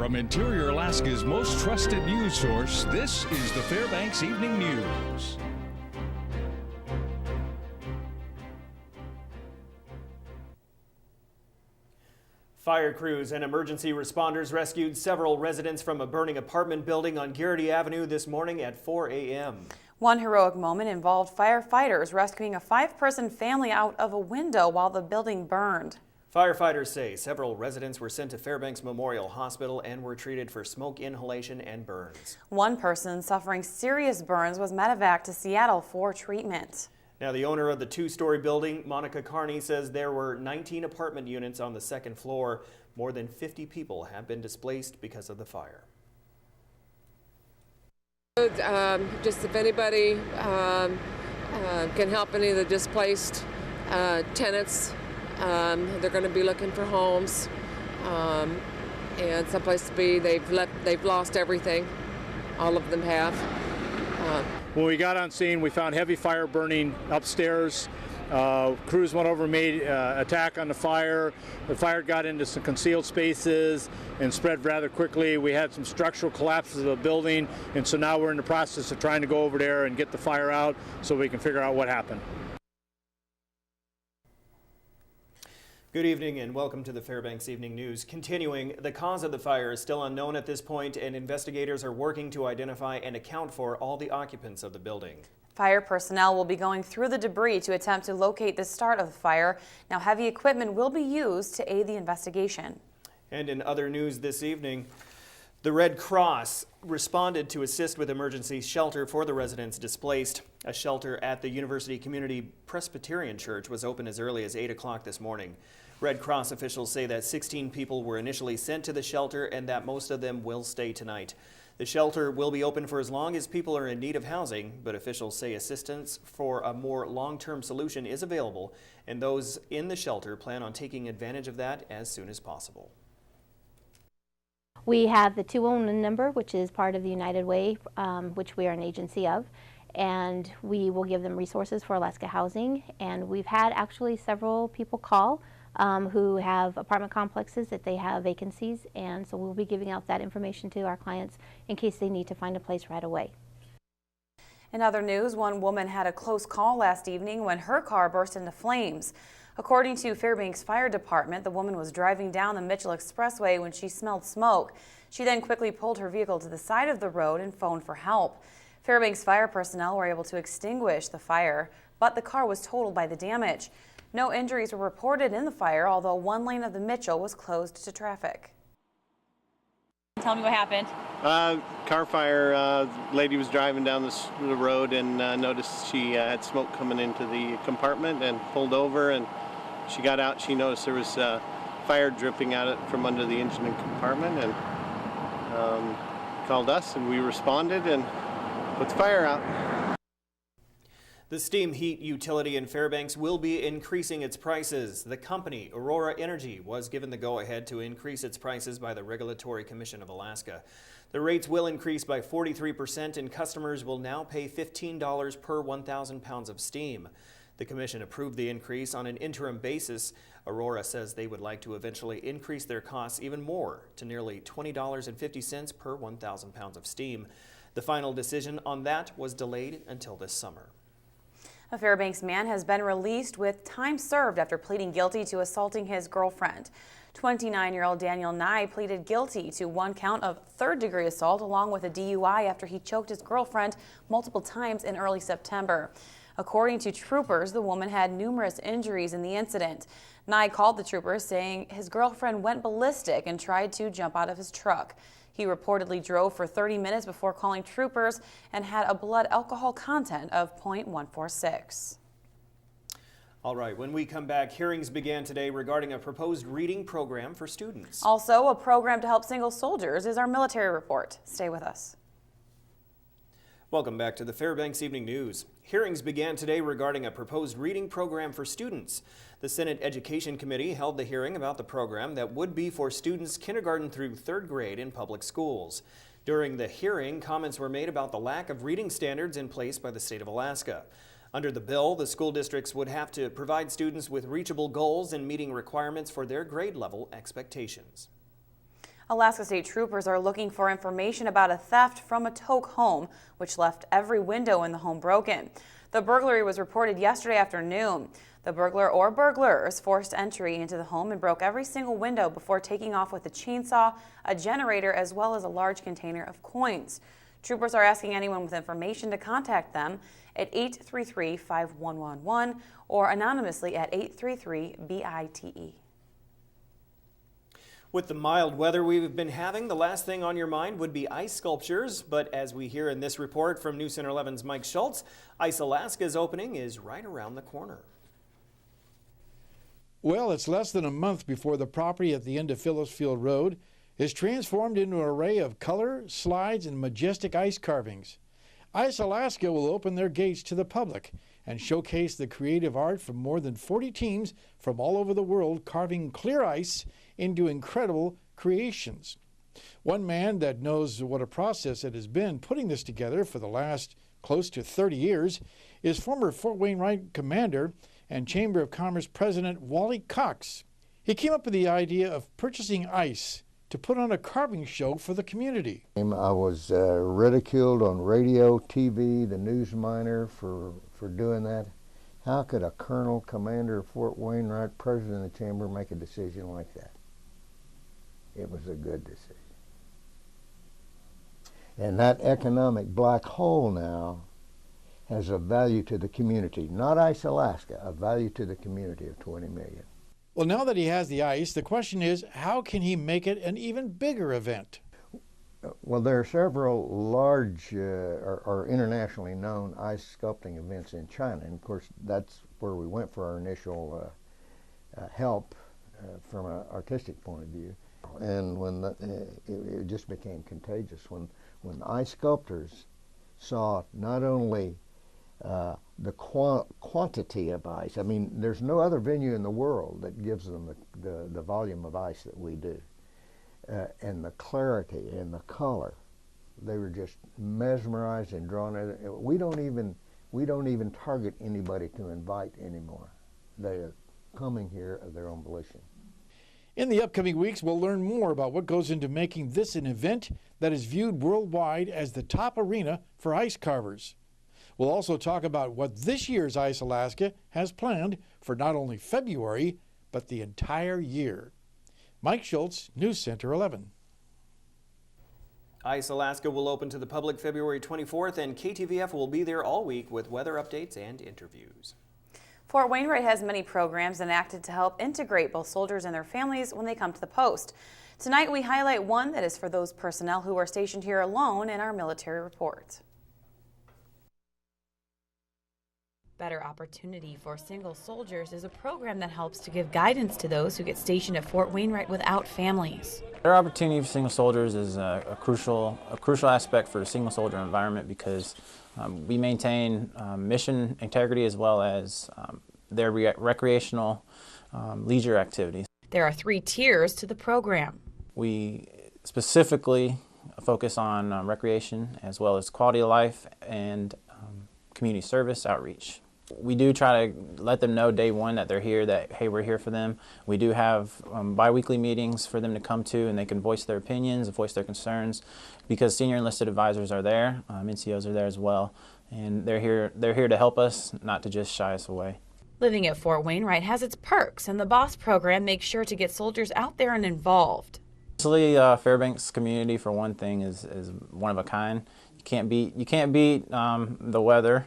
From Interior Alaska's most trusted news source, this is the Fairbanks Evening News. Fire crews and emergency responders rescued several residents from a burning apartment building on Garrity Avenue this morning at 4 a.m. One heroic moment involved firefighters rescuing a 5-person family out of a window while the building burned. Firefighters say several residents were sent to Fairbanks Memorial Hospital and were treated for smoke inhalation and burns. One person suffering serious burns was medevaced to Seattle for treatment. Now, the owner of the 2-story building, Monica Carney, says there were 19 apartment units on the 2nd floor. More than 50 people have been displaced because of the fire. Just if anybody can help any of the displaced tenants, they're going to be looking for homes and someplace to be. They've lost everything. All of them have. When we got on scene, we found heavy fire burning upstairs. Crews went over and made attack on the fire. The fire got into some concealed spaces and spread rather quickly. We had some structural collapses of the building, and so now we're in the process of trying to go over there and get the fire out so we can figure out what happened. Good evening and welcome to the Fairbanks Evening News. Continuing, the cause of the fire is still unknown at this point, and investigators are working to identify and account for all the occupants of the building. Fire personnel will be going through the debris to attempt to locate the start of the fire. Now, heavy equipment will be used to aid the investigation. And in other news this evening, the Red Cross responded to assist with emergency shelter for the residents displaced. A shelter at the University Community Presbyterian Church was open as early as 8 o'clock this morning. Red Cross officials say that 16 people were initially sent to the shelter and that most of them will stay tonight. The shelter will be open for as long as people are in need of housing, but officials say assistance for a more long-term solution is available, and those in the shelter plan on taking advantage of that as soon as possible. We have the 211 number, which is part of the United Way, which we are an agency of, and we will give them resources for Alaska housing. And we've had actually several people call who have apartment complexes that they have vacancies, and so we'll be giving out that information to our clients in case they need to find a place right away. In other news, one woman had a close call last evening when her car burst into flames. According to Fairbanks Fire Department, the woman was driving down the Mitchell Expressway when she smelled smoke. She then quickly pulled her vehicle to the side of the road and phoned for help. Fairbanks fire personnel were able to extinguish the fire, but the car was totaled by the damage. No injuries were reported in the fire, although one lane of the Mitchell was closed to traffic. Tell me what happened. Car fire. Lady was driving down the road and noticed she had smoke coming into the compartment and pulled over, and she got out. She noticed there was fire dripping out from under the engine and compartment, and called us, and we responded and put the fire out. The steam heat utility in Fairbanks will be increasing its prices. The company, Aurora Energy, was given the go-ahead to increase its prices by the Regulatory Commission of Alaska. The rates will increase by 43%, and customers will now pay $15 per 1,000 pounds of steam. The commission approved the increase on an interim basis. Aurora says they would like to eventually increase their costs even more to nearly $20.50 per 1,000 pounds of steam. The final decision on that was delayed until this summer. A Fairbanks man has been released with time served after pleading guilty to assaulting his girlfriend. 29-year-old Daniel Nye pleaded guilty to one count of third-degree assault along with a DUI after he choked his girlfriend multiple times in early September. According to troopers, the woman had numerous injuries in the incident. Nye called the troopers saying his girlfriend went ballistic and tried to jump out of his truck. He reportedly drove for 30 minutes before calling troopers and had a blood alcohol content of .146. All right, when we come back, hearings began today regarding a proposed reading program for students. Also, a program to help single soldiers is our military report. Stay with us. Welcome back to the Fairbanks Evening News. Hearings began today regarding a proposed reading program for students. The Senate Education Committee held the hearing about the program that would be for students kindergarten through third grade in public schools. During the hearing, comments were made about the lack of reading standards in place by the state of Alaska. Under the bill, the school districts would have to provide students with reachable goals and meeting requirements for their grade level expectations. Alaska State Troopers are looking for information about a theft from a Tok home, which left every window in the home broken. The burglary was reported yesterday afternoon. The burglar or burglars forced entry into the home and broke every single window before taking off with a chainsaw, a generator, as well as a large container of coins. Troopers are asking anyone with information to contact them at 833-5111 or anonymously at 833-BITE. With the mild weather we've been having, the last thing on your mind would be ice sculptures. But as we hear in this report from News Center 11's Mike Schultz, Ice Alaska's opening is right around the corner. Well, it's less than a month before the property at the end of Phillipsfield Road is transformed into an array of color, slides, and majestic ice carvings. Ice Alaska will open their gates to the public and showcase the creative art from more than 40 teams from all over the world carving clear ice into incredible creations. One man that knows what a process it has been putting this together for the last close to 30 years is former Fort Wainwright commander and Chamber of Commerce President Wally Cox. He came up with the idea of purchasing ice to put on a carving show for the community. I was ridiculed on radio, TV, the News Miner for doing that. How could a colonel, commander of Fort Wainwright, president of the chamber make a decision like that? It was a good decision. And that economic black hole now has a value to the community, not Ice Alaska, a value to the community of $20 million. Well, now that he has the ice, the question is, how can he make it an even bigger event? Well, there are several large or internationally known ice sculpting events in China, and of course that's where we went for our initial help from an artistic point of view. And when it just became contagious when ice sculptors saw not only the quantity of ice. I mean, there's no other venue in the world that gives them the volume of ice that we do, and the clarity and the color. They were just mesmerized and drawn in. We don't even target anybody to invite anymore. They are coming here of their own volition. In the upcoming weeks, we'll learn more about what goes into making this an event that is viewed worldwide as the top arena for ice carvers. We'll also talk about what this year's Ice Alaska has planned for not only February, but the entire year. Mike Schultz, News Center 11. Ice Alaska will open to the public February 24th, and KTVF will be there all week with weather updates and interviews. Fort Wainwright has many programs enacted to help integrate both soldiers and their families when they come to the post. Tonight we highlight one that is for those personnel who are stationed here alone in our military report. Better Opportunity for Single Soldiers is a program that helps to give guidance to those who get stationed at Fort Wainwright without families. Better Opportunity for Single Soldiers is a crucial aspect for the single soldier environment because we maintain mission integrity as well as their recreational leisure activities. There are 3 tiers to the program. We specifically focus on recreation as well as quality of life and community service outreach. We do try to let them know day one that they're here, that, hey, we're here for them. We do have bi-weekly meetings for them to come to, and they can voice their opinions, voice their concerns, because senior enlisted advisors are there, NCOs are there as well, and they're here to help us, not to just shy us away. Living at Fort Wainwright has its perks, and the BOSS program makes sure to get soldiers out there and involved. Actually, Fairbanks community, for one thing, is one of a kind. You can't beat the weather.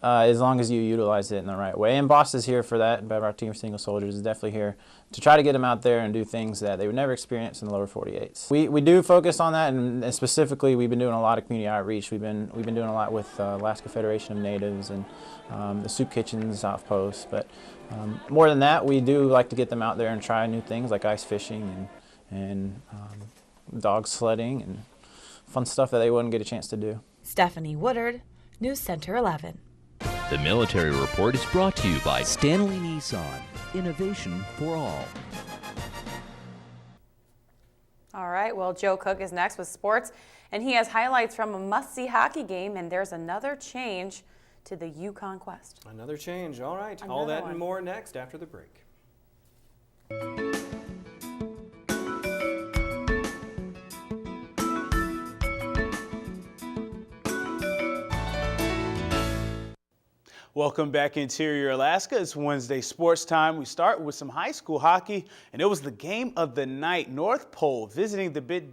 As long as you utilize it in the right way. And BOSS is here for that. Better Opportunity for Single Soldiers is definitely here to try to get them out there and do things that they would never experience in the lower 48s. We do focus on that, and specifically we've been doing a lot of community outreach. We've been doing a lot with Alaska Federation of Natives and the soup kitchens off post. But more than that, we do like to get them out there and try new things like ice fishing and dog sledding and fun stuff that they wouldn't get a chance to do. Stephanie Woodard, News Center 11. The Military Report is brought to you by Stanley Nissan, innovation for all. All right, well, Joe Cook is next with sports, and he has highlights from a must-see hockey game, and there's another change to the Yukon Quest. Another change, all right. All that and more next after the break. Welcome back, Interior Alaska. It's Wednesday sports time. We start with some high school hockey, and it was the game of the night. North Pole visiting the Big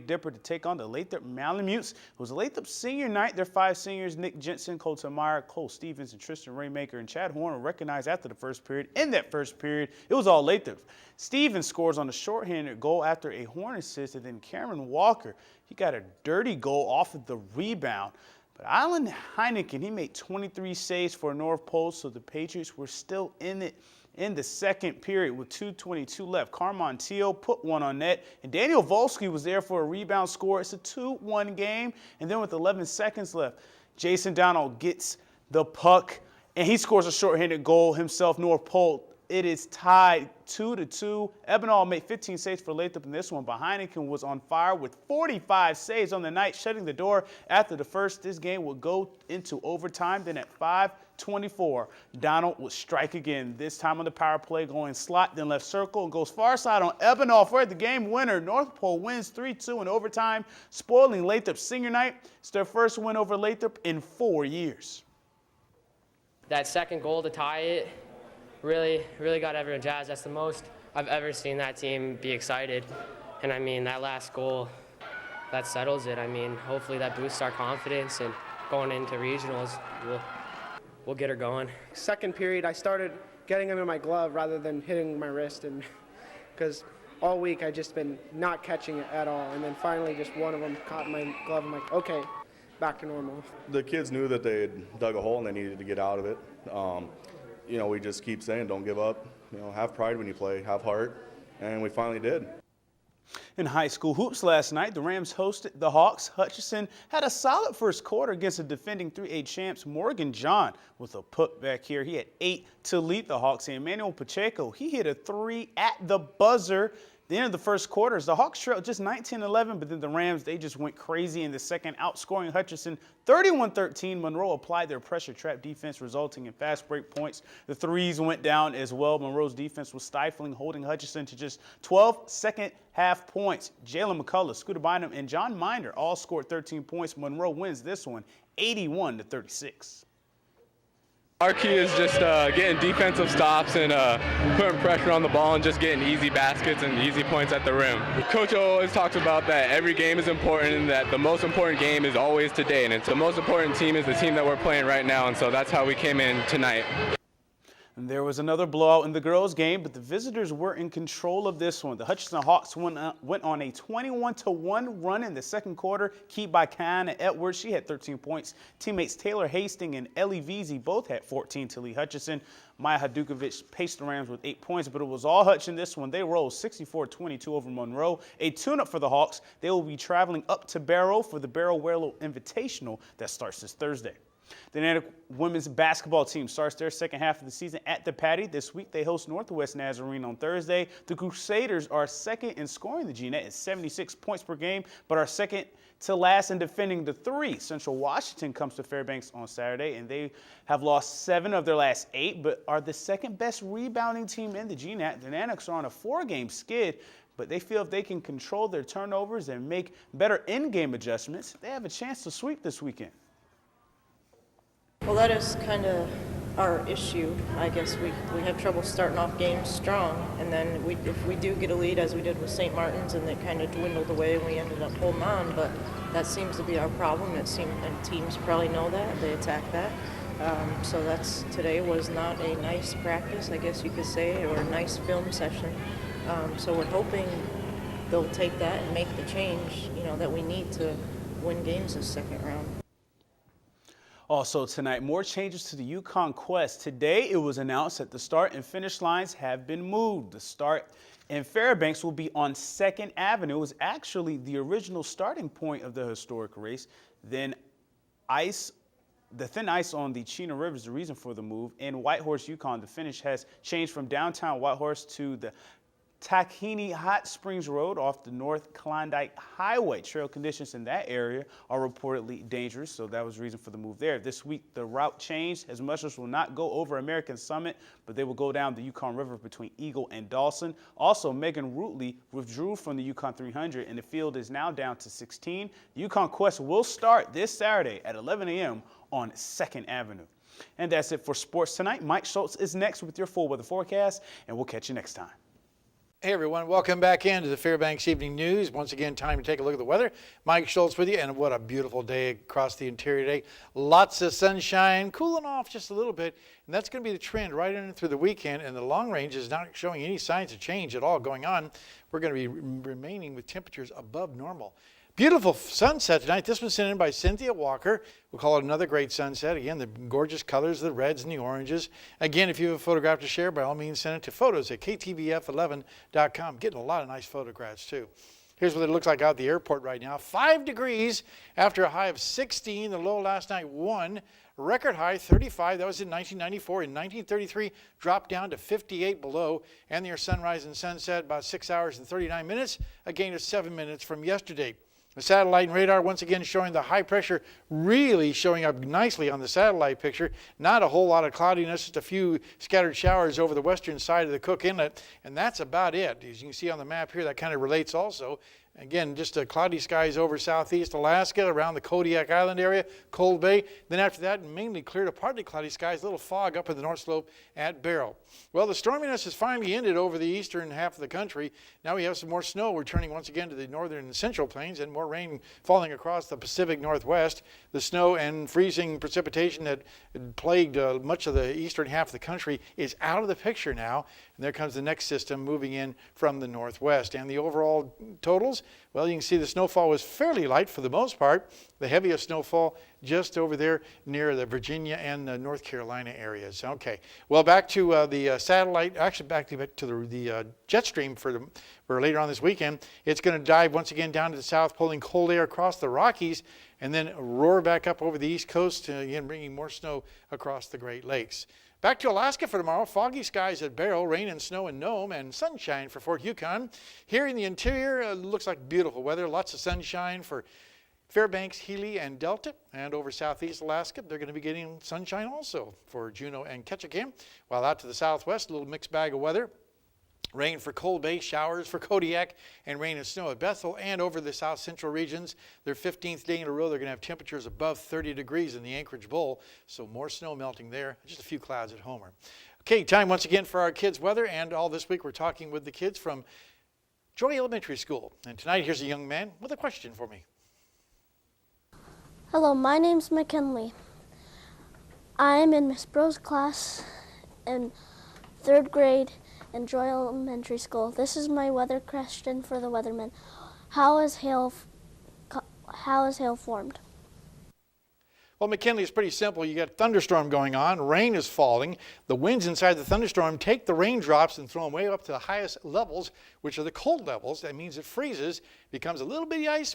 Dipper to take on the Lathrop Malamutes. It was Lathrop's senior night. Their 5 seniors, Nick Jensen, Colton Meyer, Cole Stevens, and Tristan Raymaker, and Chad Horn were recognized after the first period. In that first period, it was all Lathrop. Stevens scores on a shorthanded goal after a Horn assist, and then Cameron Walker, he got a dirty goal off of the rebound. But Alan Heineken, he made 23 saves for North Pole, so the Patriots were still in it in the second period with 2:22 left. Carmon Teal put one on net, and Daniel Volsky was there for a rebound score. It's a 2-1 game, and then with 11 seconds left, Jason Donald gets the puck, and he scores a shorthanded goal himself. North Pole, it is tied 2-2. Ebenall made 15 saves for Lathrop in this one, but Heineken was on fire with 45 saves on the night, shutting the door after the first. This game would go into overtime. Then at 5:24, Donald would strike again, this time on the power play, going slot, then left circle, and goes far side on Ebenall for the game winner. North Pole wins 3-2 in overtime, spoiling Lathrop's senior night. It's their first win over Lathrop in 4 years. That second goal to tie it really got everyone jazzed. That's the most I've ever seen that team be excited. And I mean, that last goal, that settles it. I mean, hopefully that boosts our confidence, and going into regionals, we'll get her going. Second period, I started getting them in my glove rather than hitting my wrist, and because all week I just been not catching it at all. And then finally just one of them caught my glove. I'm like, okay, back to normal. The kids knew that they had dug a hole and they needed to get out of it. You know, we just keep saying, don't give up. You know, have pride when you play, have heart, and we finally did. In high school hoops last night, the Rams hosted the Hawks. Hutchinson had a solid first quarter against the defending 3A champs Morgan John with a putback here. He had 8 to lead the Hawks. And Emmanuel Pacheco, he hit a 3 at the buzzer. The end of the first quarters, the Hawks trailed just 19-11, but then the Rams, they just went crazy in the second, outscoring Hutchinson 31-13. Monroe applied their pressure trap defense, resulting in fast break points. The threes went down as well. Monroe's defense was stifling, holding Hutchinson to just 12 second half points. Jalen McCullough, Scooter Bynum, and John Minder all scored 13 points. Monroe wins this one 81-36. Our key is just getting defensive stops and putting pressure on the ball and just getting easy baskets and easy points at the rim. Coach always talks about that every game is important and that the most important game is always today. And the most important team is the team that we're playing right now, and so that's how we came in tonight. And there was another blowout in the girls' game, but the visitors were in control of this one. The Hutchinson Hawks went on a 21-1 run in the second quarter, keyed by Kiana Edwards. She had 13 points. Teammates Taylor Hastings and Ellie Veazey both had 14 to lead Hutchinson. Maya Hadukovic paced the Rams with 8 points, but it was all Hutch in this one. They rolled 64-22 over Monroe. A tune-up for the Hawks. They will be traveling up to Barrow for the Barrow Werlo Invitational that starts this Thursday. The Natick women's basketball team starts their second half of the season at the Patty. This week they host Northwest Nazarene on Thursday. The Crusaders are second in scoring the GNet at 76 points per game, but are second to last in defending the 3. Central Washington comes to Fairbanks on Saturday, and they have lost 7 of their last 8, but are the second best rebounding team in the GNet. The Nanooks are on a 4-game skid, but they feel if they can control their turnovers and make better in-game adjustments, they have a chance to sweep this weekend. Well, that is kind of our issue. I guess we have trouble starting off games strong, and then if we do get a lead, as we did with St. Martin's, and it kind of dwindled away, and we ended up holding on. But that seems to be our problem. And teams probably know that. They attack that. So today was not a nice practice, I guess you could say, or a nice film session. So we're hoping they'll take that and make the change, that we need to win games this second round. Also tonight, more changes to the Yukon Quest. Today, it was announced that the start and finish lines have been moved. The start in Fairbanks will be on 2nd Avenue. It was actually the original starting point of the historic race. Then the thin ice on the Chena River is the reason for the move. In Whitehorse, Yukon, the finish has changed from downtown Whitehorse to the Tahkeena Hot Springs Road off the North Klondike Highway. Trail conditions in that area are reportedly dangerous, so that was the reason for the move there. This week, the route changed as mushers will not go over American Summit, but they will go down the Yukon River between Eagle and Dawson. Also, Megan Rootley withdrew from the Yukon 300, and the field is now down to 16. The Yukon Quest will start this Saturday at 11 a.m. on 2nd Avenue. And that's it for sports tonight. Mike Schultz is next with your full weather forecast, and we'll catch you next time. Hey everyone, welcome back into the Fairbanks Evening News. Once again, time to take a look at the weather. Mike Schultz with you, and what a beautiful day across the interior today. Lots of sunshine, cooling off just a little bit, and that's going to be the trend right in through the weekend, and the long range is not showing any signs of change at all going on. We're going to be remaining with temperatures above normal. Beautiful sunset tonight. This was sent in by Cynthia Walker. We'll call it another great sunset. Again, the gorgeous colors, the reds and the oranges. Again, if you have a photograph to share, by all means, send it to photos@ktvf11.com. Getting a lot of nice photographs, too. Here's what it looks like out at the airport right now. 5 degrees after a high of 16. The low last night, 1. Record high, 35. That was in 1994. In 1933, dropped down to 58 below. And their sunrise and sunset, about 6 hours and 39 minutes. A gain of 7 minutes from yesterday. The satellite and radar once again showing the high pressure really showing up nicely on the satellite picture. Not a whole lot of cloudiness, just a few scattered showers over the western side of the Cook Inlet, and that's about it. As you can see on the map here, that kind of relates also. Again, just cloudy skies over southeast Alaska, around the Kodiak Island area, Cold Bay. Then after that, mainly clear to partly cloudy skies, a little fog up in the north slope at Barrow. Well, the storminess has finally ended over the eastern half of the country. Now we have some more snow returning once again to the northern and central plains, and more rain falling across the Pacific Northwest. The snow and freezing precipitation that plagued much of the eastern half of the country is out of the picture now. And there comes the next system moving in from the northwest. And the overall totals, well, you can see the snowfall was fairly light for the most part. The heaviest snowfall just over there near the Virginia and North Carolina areas. Okay, well, back to the satellite, actually back to the jet stream for later on this weekend. It's going to dive once again down to the south, pulling cold air across the Rockies, and then roar back up over the east coast, again bringing more snow across the Great Lakes. Back to Alaska for tomorrow. Foggy skies at Barrow, rain and snow in Nome, and sunshine for Fort Yukon. Here in the interior, looks like beautiful weather. Lots of sunshine for Fairbanks, Healy, and Delta. And over southeast Alaska, they're going to be getting sunshine also for Juneau and Ketchikan. While out to the southwest, a little mixed bag of weather. Rain for Cold Bay, showers for Kodiak, and rain and snow at Bethel. And over the south central regions, their 15th day in a row, they're going to have temperatures above 30 degrees in the Anchorage Bowl. So more snow melting there, just a few clouds at Homer. Okay, time once again for our kids' weather. And all this week, we're talking with the kids from Joy Elementary School. And tonight, here's a young man with a question for me. Hello, my name's McKinley. I'm in Miss Bro's class in 3rd grade in Joy Elementary School. This is my weather question for the weatherman. How is hail formed? Well, McKinley, is pretty simple. You got a thunderstorm going on, rain is falling. The winds inside the thunderstorm take the raindrops and throw them way up to the highest levels, which are the cold levels. That means it freezes, becomes a little bitty ice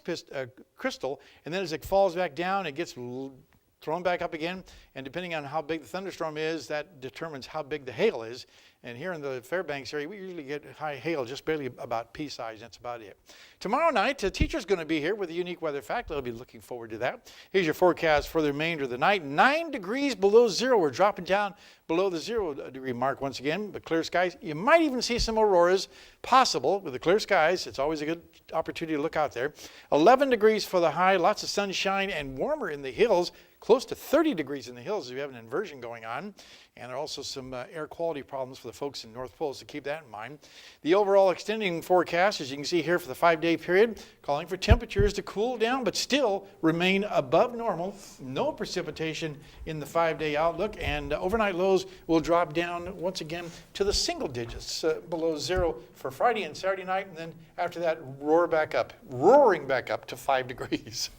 crystal, and then as it falls back down, it gets thrown back up again. And depending on how big the thunderstorm is, that determines how big the hail is. And here in the Fairbanks area, we usually get high hail, just barely about pea size. That's about it. Tomorrow night, the teacher's going to be here with a unique weather fact. They'll be looking forward to that. Here's your forecast for the remainder of the night. 9 degrees below zero. We're dropping down below the 0 degree mark once again. But clear skies. You might even see some auroras possible with the clear skies. It's always a good opportunity to look out there. 11 degrees for the high. Lots of sunshine and warmer in the hills. Close to 30 degrees in the hills as we have an inversion going on. And there are also some air quality problems for the folks in North Pole, so keep that in mind. The overall extending forecast, as you can see here for the 5-day period, calling for temperatures to cool down but still remain above normal. No precipitation in the 5-day outlook, and overnight lows will drop down once again to the single digits below zero for Friday and Saturday night, and then after that roaring back up to 5 degrees.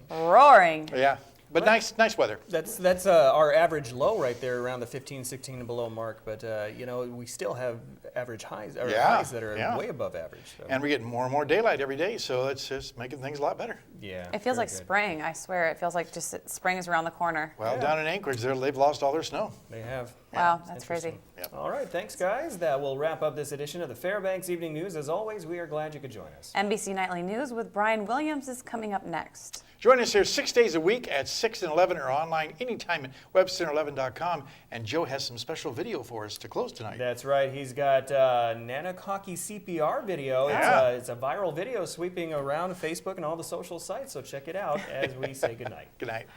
Roaring. Yeah. But nice weather. That's our average low right there around the 15, 16 and below mark. But, we still have average highs, highs that are way above average. So. And we're getting more and more daylight every day, so it's just making things a lot better. Yeah. It feels like spring, I swear. It feels like just spring is around the corner. Well, down in Anchorage, they've lost all their snow. They have. Wow, that's crazy. Yep. All right, thanks, guys. That will wrap up this edition of the Fairbanks Evening News. As always, we are glad you could join us. NBC Nightly News with Brian Williams is coming up next. Join us here 6 days a week at 6 and 11 or online anytime at webcenter11.com. And Joe has some special video for us to close tonight. That's right. He's got Nanococky CPR video. Yeah. It's a viral video sweeping around Facebook and all the social sites. So check it out as we say goodnight. Good night.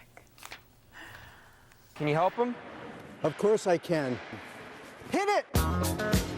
Can you help him? Of course I can. Hit it!